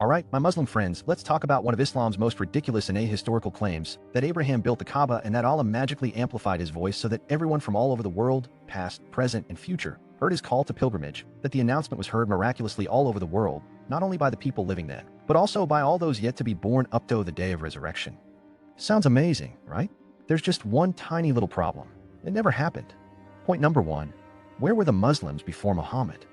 Alright, my Muslim friends, let's talk about one of Islam's most ridiculous and ahistorical claims, that Abraham built the Kaaba and that Allah magically amplified his voice so that everyone from all over the world, past, present, and future, heard his call to pilgrimage, that the announcement was heard miraculously all over the world, not only by the people living then, but also by all those yet to be born upto the day of resurrection. Sounds amazing, right? There's just one tiny little problem. It never happened. Point number one, where were the Muslims before Muhammad?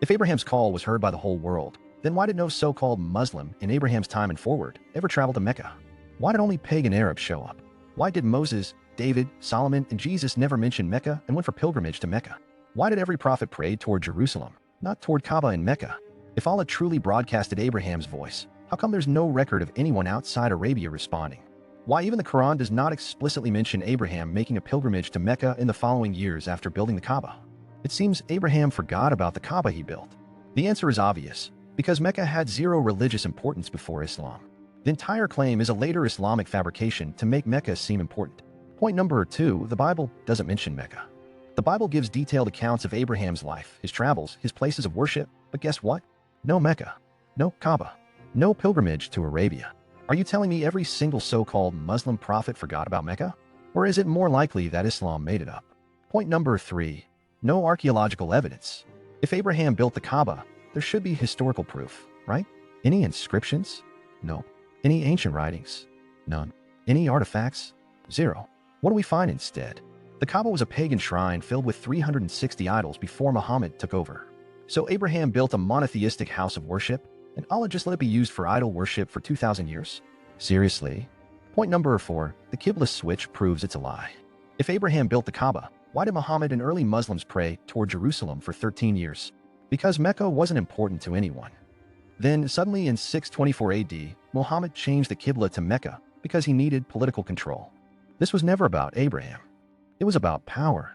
If Abraham's call was heard by the whole world, then why did no so-called Muslim in Abraham's time and forward ever travel to Mecca? Why did only pagan Arabs show up? Why did Moses, David, Solomon, and Jesus never mention Mecca and went for pilgrimage to Mecca? Why did every prophet pray toward Jerusalem, not toward Kaaba and Mecca? If Allah truly broadcasted Abraham's voice, how come there's no record of anyone outside Arabia responding? Why even the Quran does not explicitly mention Abraham making a pilgrimage to Mecca in the following years after building the Kaaba? It seems Abraham forgot about the Kaaba he built. The answer is obvious. Because Mecca had zero religious importance before Islam. The entire claim is a later Islamic fabrication to make Mecca seem important. Point number two, the Bible doesn't mention Mecca. The Bible gives detailed accounts of Abraham's life, his travels, his places of worship, but guess what? No Mecca, no Kaaba, no pilgrimage to Arabia. Are you telling me every single so-called Muslim prophet forgot about Mecca? Or is it more likely that Islam made it up? Point number three, no archaeological evidence. If Abraham built the Kaaba, there should be historical proof, right? Any inscriptions? No. Any ancient writings? None. Any artifacts? Zero. What do we find instead? The Kaaba was a pagan shrine filled with 360 idols before Muhammad took over. So Abraham built a monotheistic house of worship, and Allah just let it be used for idol worship for 2,000 years? Seriously? Point number four, the Qibla switch proves it's a lie. If Abraham built the Kaaba, why did Muhammad and early Muslims pray toward Jerusalem for 13 years? Because Mecca wasn't important to anyone. Then, suddenly in 624 AD, Muhammad changed the Qibla to Mecca because he needed political control. This was never about Abraham. It was about power.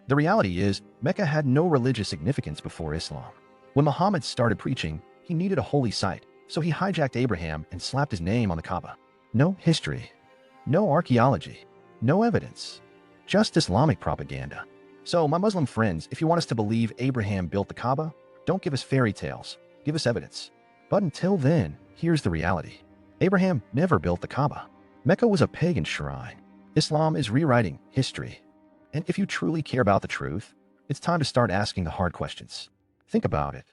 The reality is, Mecca had no religious significance before Islam. When Muhammad started preaching, he needed a holy site, so he hijacked Abraham and slapped his name on the Kaaba. No history, no archaeology, no evidence, just Islamic propaganda. So, my Muslim friends, if you want us to believe Abraham built the Kaaba, don't give us fairy tales, give us evidence. But until then, here's the reality. Abraham never built the Kaaba. Mecca was a pagan shrine. Islam is rewriting history. And if you truly care about the truth, it's time to start asking the hard questions. Think about it.